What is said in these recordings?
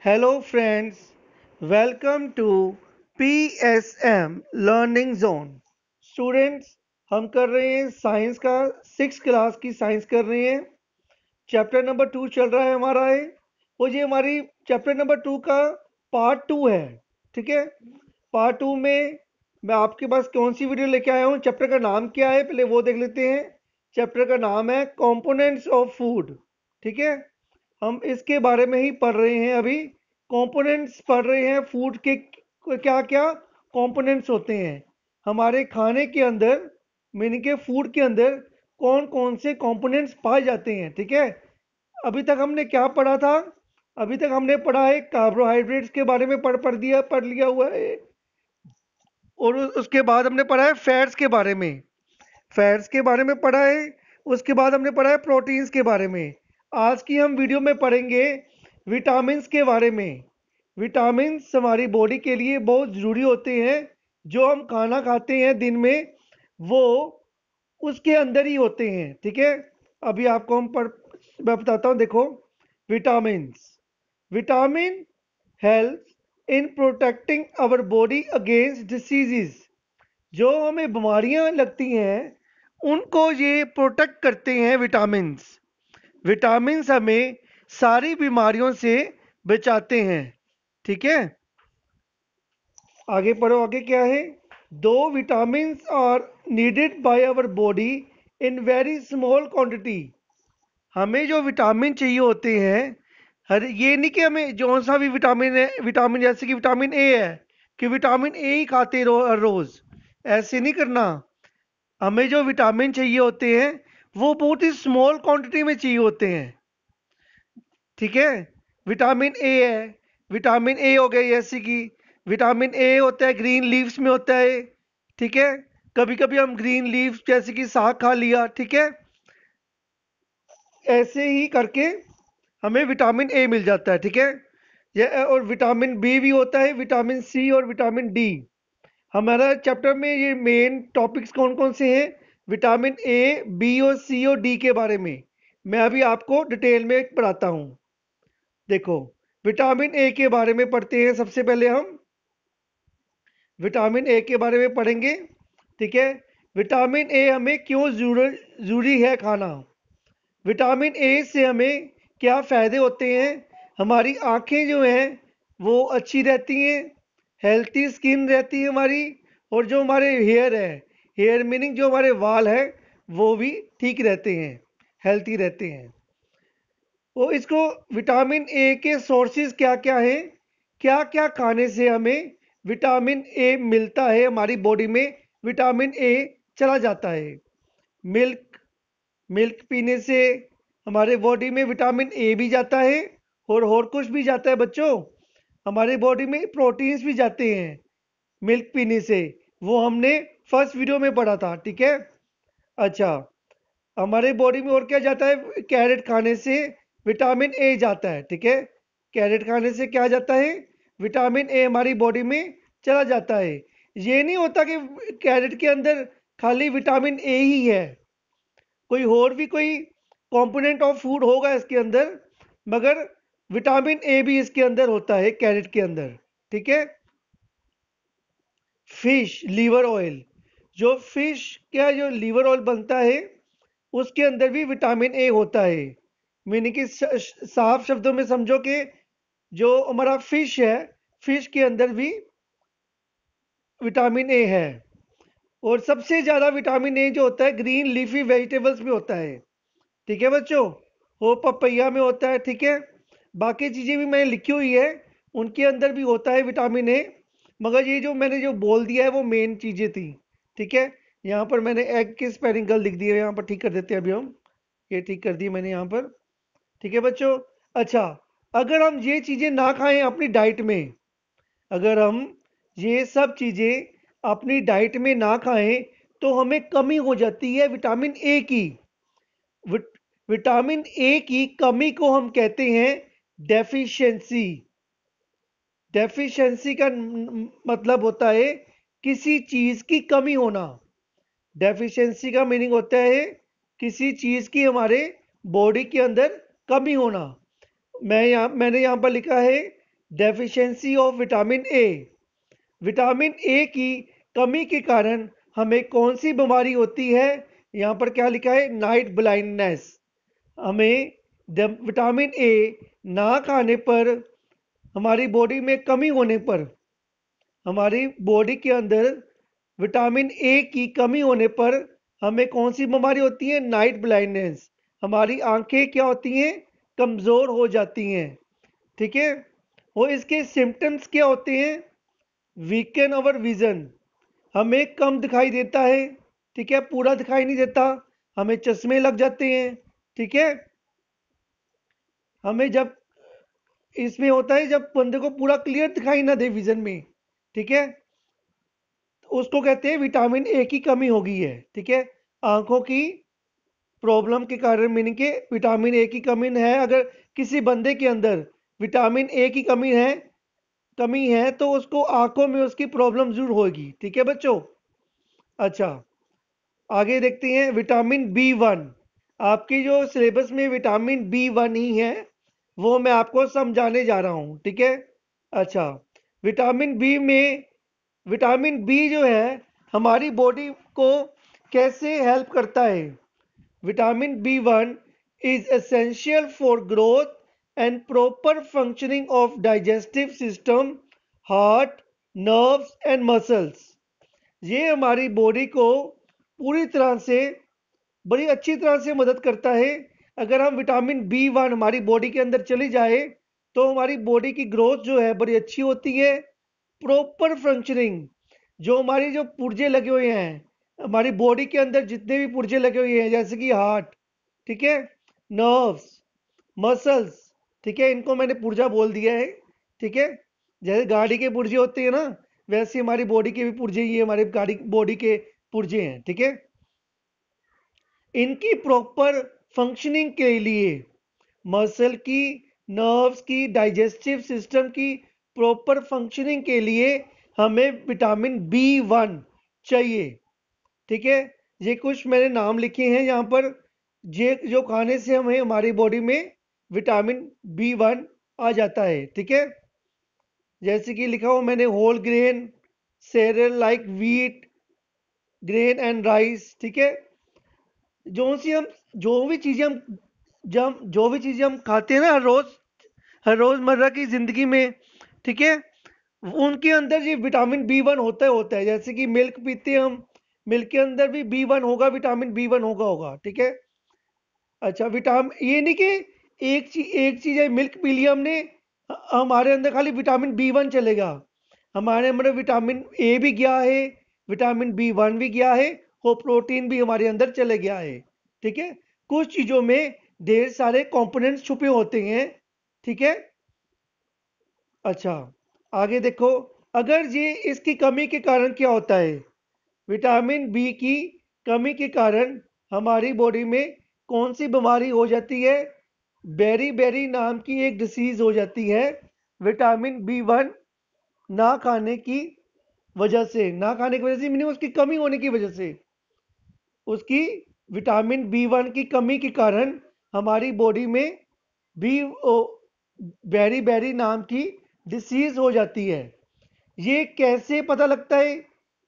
Hello friends, welcome to PSM Learning Zone. Students, हम कर रहे हैं साइंस का 6th क्लास की साइंस कर रहे हैं। चैप्टर नंबर 2 चल रहा है हमारा है और ये हमारी चैप्टर नंबर 2 का पार्ट 2 है। ठीक है, पार्ट 2 में मैं आपके पास कौन सी वीडियो लेके आया हूँ, चैप्टर का नाम क्या है पहले वो देख लेते हैं। चैप्टर का नाम है कंपोनेंट्स ऑफ फूड। ठीक है, हम इसके बारे में ही पढ़ रहे हैं। अभी कंपोनेंट्स पढ़ रहे हैं फूड के, क्या क्या कंपोनेंट्स होते हैं हमारे खाने के अंदर, मीनिंग के फूड के अंदर कौन कौन से कंपोनेंट्स पाए जाते हैं। ठीक है, अभी तक हमने क्या पढ़ा था? अभी तक हमने पढ़ा है कार्बोहाइड्रेट्स के बारे में पढ़ लिया हुआ है। और उसके बाद हमने पढ़ा है फैट्स के बारे में, फैट्स के बारे में पढ़ा है। उसके बाद हमने पढ़ा है प्रोटीन्स के बारे में। आज की हम वीडियो में पढ़ेंगे विटामिन्स के बारे में। विटामिन्स हमारी बॉडी के लिए बहुत ज़रूरी होते हैं। जो हम खाना खाते हैं दिन में वो उसके अंदर ही होते हैं। ठीक है, अभी आपको मैं बताता हूँ। देखो, vitamins, vitamin help in protecting our body against diseases. जो हमें बीमारियां लगती हैं उनको ये प्रोटेक्ट करते हैं विटामिन्स। विटामिन्स हमें सारी बीमारियों से बचाते हैं। ठीक है, आगे पढ़ो, आगे क्या है? दो vitamins are needed by our body in very small quantity. हमें जो विटामिन चाहिए होते हैं, हर ये नहीं कि हमें जो सा भी विटामिन है, विटामिन जैसे कि विटामिन ए है कि विटामिन ए ही खाते रहो हर रोज, ऐसे नहीं करना। हमें जो विटामिन चाहिए होते हैं वो बहुत ही स्मॉल क्वांटिटी में चाहिए होते हैं। ठीक है, विटामिन ए है, विटामिन ए हो गया जैसे कि विटामिन ए होता है ग्रीन लीव्स में होता है। ठीक है, कभी कभी हम ग्रीन लीव्स जैसे कि साग खा लिया। ठीक है, ऐसे ही करके हमें विटामिन ए मिल जाता है। ठीक है, ये और विटामिन बी भी होता है, विटामिन सी और विटामिन डी। हमारा चैप्टर में ये मेन टॉपिक्स कौन कौन से हैं? विटामिन ए, बी और सी और डी के बारे में मैं अभी आपको डिटेल में पढ़ाता हूँ। देखो, विटामिन ए के बारे में पढ़ते हैं। सबसे पहले हम विटामिन ए के बारे में पढ़ेंगे। ठीक है, विटामिन ए हमें क्यों ज़रूरी है खाना? विटामिन ए से हमें क्या फ़ायदे होते हैं? हमारी आँखें जो हैं वो अच्छी रहती हैं, हेल्थी स्किन रहती है हमारी, और जो हमारे हेयर है, हेयर मीनिंग जो हमारे बाल हैं, वो भी ठीक रहते हैं, हेल्थी रहते हैं। वो इसको विटामिन ए के सोर्सेज क्या क्या हैं, क्या क्या खाने से हमें विटामिन ए मिलता है, हमारी बॉडी में विटामिन ए चला जाता है। मिल्क, मिल्क पीने से हमारे बॉडी में विटामिन ए भी जाता है और कुछ भी जाता है बच्चों। हमारी बॉडी में प्रोटीन्स भी जाते हैं मिल्क पीने से, वो हमने फर्स्ट वीडियो में पढ़ा था। ठीक है, अच्छा, हमारे बॉडी में और क्या जाता है? कैरेट खाने से विटामिन ए जाता है। ठीक है, कैरेट खाने से क्या जाता है? विटामिन ए हमारी बॉडी में चला जाता है। ये नहीं होता कि कैरेट के अंदर खाली विटामिन ए ही है, कोई और भी कोई कंपोनेंट ऑफ फूड होगा इसके अंदर, मगर विटामिन ए भी इसके अंदर होता है कैरेट के अंदर। ठीक है, फिश लीवर ऑयल, जो फिश क्या जो लीवर ऑयल बनता है उसके अंदर भी विटामिन ए होता है। मीनिंग कि साफ शब्दों में समझो कि जो हमारा फिश है, फिश के अंदर भी विटामिन ए है। और सबसे ज़्यादा विटामिन ए जो होता है ग्रीन लीफी वेजिटेबल्स में होता है। ठीक है बच्चों, वो पपैया में होता है। ठीक है, बाकी चीज़ें भी मैंने लिखी हुई है, उनके अंदर भी होता है विटामिन ए, मगर ये जो मैंने जो बोल दिया है वो मेन चीज़ें थी। ठीक है, यहाँ पर मैंने एग के स्पेलिंग गलत लिख दिए, यहाँ पर ठीक कर देते हैं अभी हम, ये ठीक कर दी मैंने यहाँ पर। ठीक है बच्चों, अच्छा, अगर हम ये चीज़ें ना खाएं अपनी डाइट में, अगर हम ये सब चीज़ें अपनी डाइट में ना खाएं तो हमें कमी हो जाती है विटामिन ए की। विटामिन ए की कमी को हम कहते हैं डेफिशिएंसी। डेफिशिएंसी का मतलब होता है किसी चीज़ की कमी होना। डेफिशिएंसी का मीनिंग होता है किसी चीज़ की हमारे बॉडी के अंदर कमी होना। मैंने यहाँ पर लिखा है deficiency of vitamin A. Vitamin A की कमी के कारण हमें कौन सी बीमारी होती है? यहाँ पर क्या लिखा है? Night blindness. हमें विटामिन ए ना खाने पर, हमारी बॉडी में कमी होने पर, हमारी बॉडी के अंदर विटामिन ए की कमी होने पर हमें कौन सी बीमारी होती है? Night blindness. हमारी आंखें क्या होती हैं? कमज़ोर हो जाती हैं। ठीक है। और इसके सिम्टम्स क्या होते हैं? वीकन अवर विजन, हमें कम दिखाई देता है। ठीक है, पूरा दिखाई नहीं देता, हमें चश्मे लग जाते हैं। ठीक है। हमें जब इसमें होता है जब बंदे को पूरा क्लियर दिखाई ना दे विजन में। ठीक है, तो उसको कहते हैं विटामिन ए की कमी हो गई है। ठीक है, आंखों की प्रॉब्लम के कारण, मीनिंग के विटामिन ए की कमी है। अगर किसी बंदे के अंदर विटामिन ए की कमी है तो उसको आंखों में उसकी प्रॉब्लम जरूर होगी। ठीक है बच्चों। अच्छा, आगे देखते हैं विटामिन बी वन। आपकी जो सिलेबस में विटामिन बी वन ही है, वो मैं आपको समझाने जा रहा हूँ। ठीक है। अच्छा, विटामिन बी में, विटामिन बी जो है हमारी बॉडी को कैसे हेल्प करता है? Vitamin B one is essential for growth and proper functioning of digestive system, heart, nerves and muscles. ये हमारी बॉडी को पूरी तरह से, बड़ी अच्छी तरह से मदद करता है। अगर हम विटामिन बी वन हमारी बॉडी के अंदर चली जाए तो हमारी बॉडी की ग्रोथ जो है बड़ी अच्छी होती है। प्रॉपर फंक्शनिंग, जो हमारी जो पुर्जे लगे हुए हैं, हमारी बॉडी के अंदर जितने भी पुर्जे लगे हुए हैं, जैसे कि हार्ट, ठीक है, नर्व्स, मसल्स, ठीक है, इनको मैंने पुर्जा बोल दिया है। ठीक है, जैसे गाड़ी के पुर्जे होते हैं ना, वैसे हमारी बॉडी के भी पुर्जे, ये हमारे गाड़ी बॉडी के पुर्जे हैं। ठीक है, इनकी प्रॉपर फंक्शनिंग के लिए, मसल की, नर्व्स की, डाइजेस्टिव सिस्टम की प्रॉपर फंक्शनिंग के लिए हमें विटामिन बी वन चाहिए। ठीक है, ये कुछ मैंने नाम लिखे हैं यहाँ पर, ये जो खाने से हमें हमारी बॉडी में विटामिन बी वन आ जाता है। ठीक है, जैसे कि लिखा हुआ मैंने, whole grain, cereal like wheat, grain and rice. ठीक है, जो सी हम जो भी चीज़ें हम जब जो भी चीज़ें हम खाते हैं ना हर रोज़मर्रा की ज़िंदगी में, ठीक है, उनके अंदर ये विटामिन बी वन होता है। जैसे कि मिल्क पीते हैं हम, मिल्क के अंदर भी बी वन होगा, विटामिन बी वन होगा। ठीक है। अच्छा, विटामिन ये नहीं कि एक चीज़ है, मिल्क पी लिया हमने, हमारे अंदर खाली विटामिन बी वन चलेगा। हमारे अंदर विटामिन ए भी गया है, विटामिन बी वन भी गया है, और प्रोटीन भी हमारे अंदर चले गया है। ठीक है, कुछ चीज़ों में ढेर सारे कंपोनेंट्स छुपे होते हैं। ठीक है। अच्छा, आगे देखो, अगर ये इसकी कमी के कारण क्या होता है? विटामिन बी की कमी के कारण हमारी बॉडी में कौन सी बीमारी हो जाती है? बेरी बेरी नाम की एक डिसीज हो जाती है, विटामिन बी वन ना खाने की वजह से। ना खाने की वजह से मीनिंग उसकी कमी होने की वजह से, उसकी विटामिन बी वन की कमी के कारण हमारी बॉडी में बी बेरी बेरी नाम की डिसीज हो जाती है। ये कैसे पता लगता है?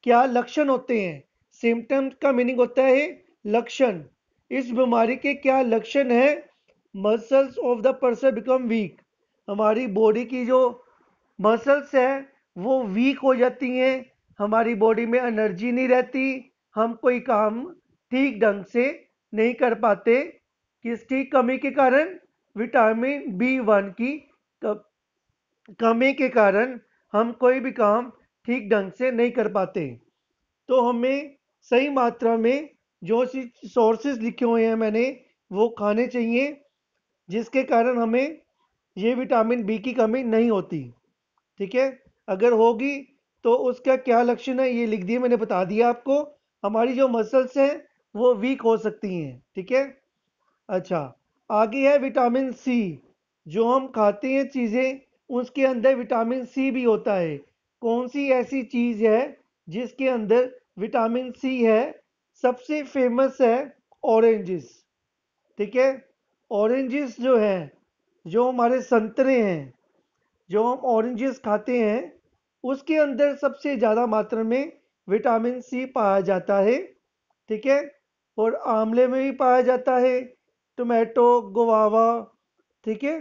क्या लक्षण होते हैं? सिम्टम्स का मीनिंग होता है लक्षण। इस बीमारी के क्या लक्षण है? Muscles of the person become weak, हमारी बॉडी की जो मसल्स है वो वीक हो जाती हैं, हमारी बॉडी में एनर्जी नहीं रहती, हम कोई काम ठीक ढंग से नहीं कर पाते। किसकी कमी के कारण? विटामिन बी वन की कमी के कारण हम कोई भी काम ठीक ढंग से नहीं कर पाते। तो हमें सही मात्रा में जो सी सोर्सेज लिखे हुए हैं मैंने, वो खाने चाहिए, जिसके कारण हमें ये विटामिन बी की कमी नहीं होती। ठीक है, अगर होगी तो उसका क्या लक्षण है ये लिख दिए मैंने, बता दिया आपको। हमारी जो मसल्स हैं वो वीक हो सकती हैं। ठीक है। अच्छा, आगे है विटामिन सी। जो हम खाते हैं चीज़ें, उसके अंदर विटामिन सी भी होता है। कौन सी ऐसी चीज़ है जिसके अंदर विटामिन सी है? सबसे फेमस है ऑरेंजेस। ठीक है, ऑरेंजेस जो है, जो हमारे संतरे हैं, जो हम ऑरेंजेस खाते हैं उसके अंदर सबसे ज़्यादा मात्रा में विटामिन सी पाया जाता है, ठीक है। और आंवले में भी पाया जाता है, टोमेटो, गुआवा, ठीक है।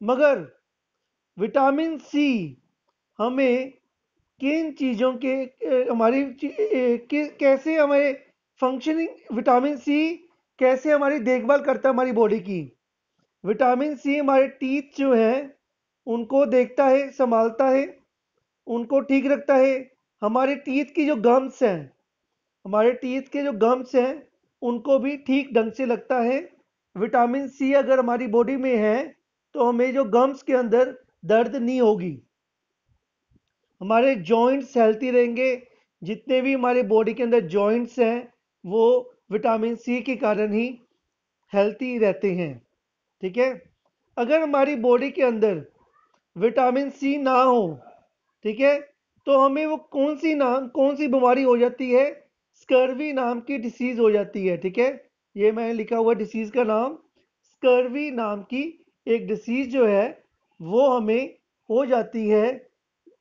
मगर विटामिन सी हमें किन चीज़ों के कैसे हमारे फंक्शनिंग, विटामिन सी कैसे हमारी देखभाल करता है हमारी बॉडी की। विटामिन सी हमारे टीथ जो है उनको देखता है, संभालता है, उनको ठीक रखता है। हमारे टीथ की जो गम्स हैं, हमारे टीथ के जो गम्स हैं उनको भी ठीक ढंग से लगता है। विटामिन सी अगर हमारी बॉडी में है तो हमें जो गम्स के अंदर दर्द नहीं होगी, हमारे जॉइंट्स हेल्थी रहेंगे। जितने भी हमारे बॉडी के अंदर जॉइंट्स हैं वो विटामिन सी के कारण ही हेल्थी रहते हैं, ठीक है। अगर हमारी बॉडी के अंदर विटामिन सी ना हो, ठीक है, तो हमें वो कौन सी बीमारी हो जाती है, स्कर्वी नाम की डिसीज हो जाती है, ठीक है। ये मैंने लिखा हुआ डिसीज का नाम, स्कर्वी नाम की एक डिसीज जो है वो हमें हो जाती है।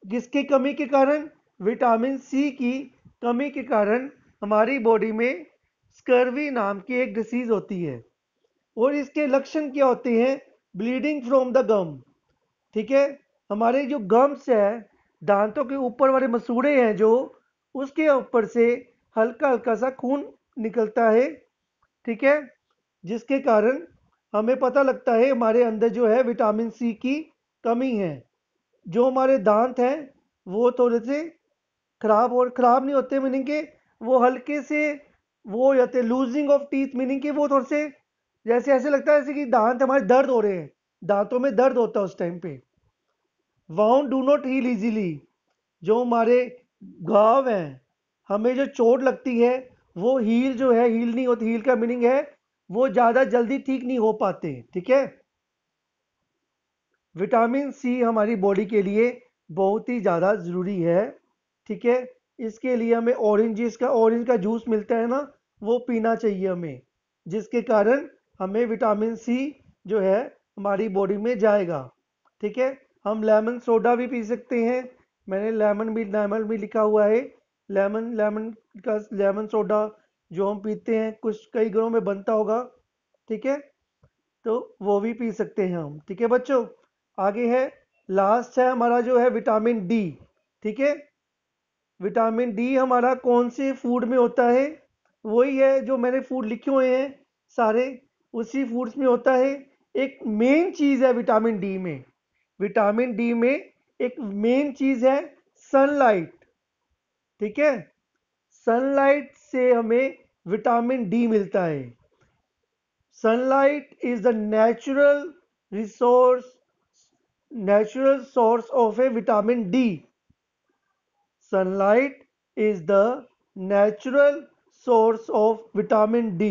किसकी कमी के कारण? विटामिन सी की कमी के कारण हमारी बॉडी में स्कर्वी नाम की एक डिसीज होती है। और इसके लक्षण क्या होते हैं? ब्लीडिंग फ्रॉम द गम, ठीक है। हमारे जो गम्स है, दांतों के ऊपर वाले मसूड़े हैं जो, उसके ऊपर से हल्का हल्का सा खून निकलता है, ठीक है। जिसके कारण हमें पता लगता है हमारे अंदर जो है विटामिन सी की कमी है। जो हमारे दांत हैं वो थोड़े से खराब नहीं होते, मीनिंग के वो हल्के से वो हो जाते हैं, लूजिंग ऑफ टीथ, मीनिंग के वो थोड़े से जैसे ऐसे लगता है जैसे कि दांत हमारे दर्द हो रहे हैं, दांतों में दर्द होता है उस टाइम पे। Wound do not heal easily, जो हमारे घाव हैं, हमें जो चोट लगती है वो हील जो है हील नहीं होती। हील का मीनिंग है वो ज़्यादा जल्दी ठीक नहीं हो पाते, ठीक है। विटामिन सी हमारी बॉडी के लिए बहुत ही ज़्यादा ज़रूरी है, ठीक है। इसके लिए हमें ऑरेंज का जूस मिलता है ना, वो पीना चाहिए हमें, जिसके कारण हमें विटामिन सी जो है हमारी बॉडी में जाएगा, ठीक है। हम लेमन सोडा भी पी सकते हैं, मैंने लेमन भी लिखा हुआ है। लेमन का लेमन सोडा जो हम पीते हैं, कुछ कई घरों में बनता होगा, ठीक है, तो वो भी पी सकते हैं हम, ठीक है बच्चों। आगे है, लास्ट है हमारा जो है विटामिन डी, ठीक है। विटामिन डी हमारा कौन से फूड में होता है? वही है जो मैंने फूड लिखे हुए हैं सारे, उसी फूड्स में होता है। एक मेन चीज़ है विटामिन डी में, विटामिन डी में एक मेन चीज़ है सनलाइट, ठीक है। सनलाइट से हमें विटामिन डी मिलता है। Sunlight is the natural source of a vitamin D. Sunlight is the natural source of vitamin D.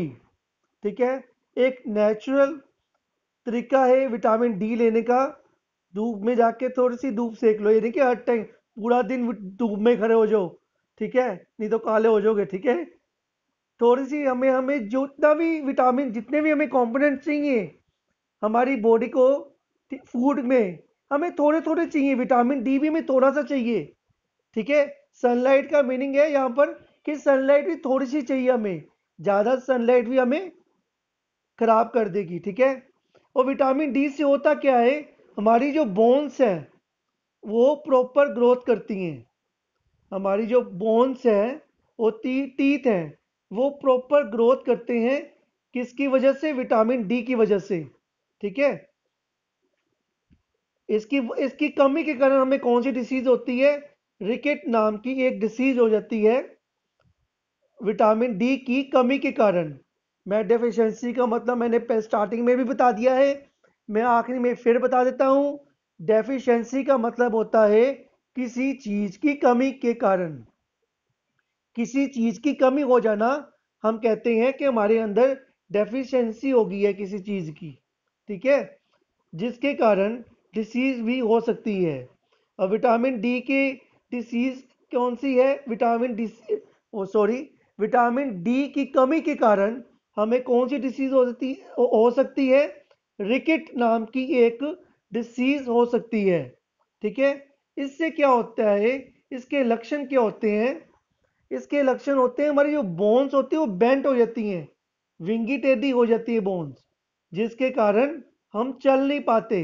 ठीक है, एक नेचुरल तरीका है विटामिन डी लेने का। धूप में जाके थोड़ी सी धूप सेक लो, ये नहीं कि हर टाइम पूरा दिन धूप में खड़े हो जाओ, ठीक है, नहीं तो काले हो जाओगे, ठीक है। थोड़ी सी हमें हमें जितना भी विटामिन, जितने भी हमें कंपोनेंट चाहिए हमारी बॉडी को फूड में, हमें थोड़े थोड़े चाहिए। विटामिन डी भी हमें थोड़ा सा चाहिए, ठीक है। सनलाइट का मीनिंग है यहाँ पर कि सनलाइट भी थोड़ी सी चाहिए हमें, ज़्यादा सनलाइट भी हमें खराब कर देगी, ठीक है। और विटामिन डी से होता क्या है, हमारी जो बोन्स हैं वो प्रॉपर ग्रोथ करती हैं। हमारी जो बोन्स हैं वो टीथ हैं, वो प्रॉपर ग्रोथ करते हैं। किसकी वजह से? विटामिन डी की वजह से, ठीक है। इसकी इसकी कमी के कारण हमें कौन सी डिसीज होती है? रिकेट नाम की एक डिसीज हो जाती है विटामिन डी की कमी के कारण। मैं डेफिशिएंसी का मतलब मैंने स्टार्टिंग में भी बता दिया है, मैं आखिरी में फिर बता देता हूं। डेफिशिएंसी का मतलब होता है किसी चीज की कमी के कारण, किसी चीज की कमी हो जाना, हम कहते हैं कि हमारे अंदर डेफिशिएंसी हो गई है किसी चीज की, ठीक है, जिसके कारण डिसीज भी हो सकती है। और विटामिन डी की डिसीज कौन सी है? विटामिन डी की कमी के कारण हमें कौन सी डिसीज हो सकती है? रिकेट नाम की एक डिसीज हो सकती है। ठीक है। इससे क्या होता है, इसके लक्षण क्या होते हैं? इसके लक्षण होते हैं हमारी जो बोन्स होती है वो बेंट हो जाती हैं, विंगी टेढ़ी हो जाती है बोन्स, जिसके कारण हम चल नहीं पाते।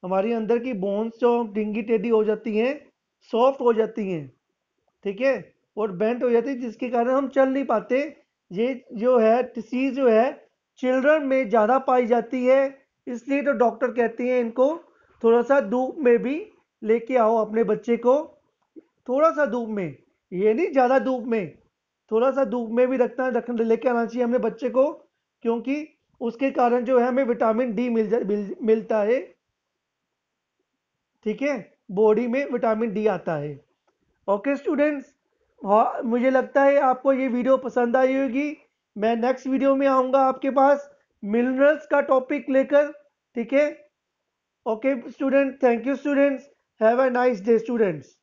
हमारी अंदर की बोन्स जो विंगी टेढ़ी हो जाती हैं, सॉफ्ट हो जाती हैं, ठीक है, और बेंट हो जाती है, जिसके कारण हम चल नहीं पाते। ये जो है डिसीज जो है चिल्ड्रन में ज़्यादा पाई जाती है, इसलिए तो डॉक्टर कहते हैं इनको थोड़ा सा धूप में भी लेके आओ अपने बच्चे को। थोड़ा सा धूप में, ये नहीं ज़्यादा धूप में, थोड़ा सा धूप में भी लेके आना चाहिए हमने बच्चे को, क्योंकि उसके कारण जो है हमें विटामिन डी मिलता है, ठीक है, बॉडी में विटामिन डी आता है। ओके स्टूडेंट्स, हाँ मुझे लगता है आपको ये वीडियो पसंद आई होगी। मैं नेक्स्ट वीडियो में आऊँगा आपके पास मिनरल्स का टॉपिक लेकर, ठीक है। Okay student, thank you students, have a nice day students.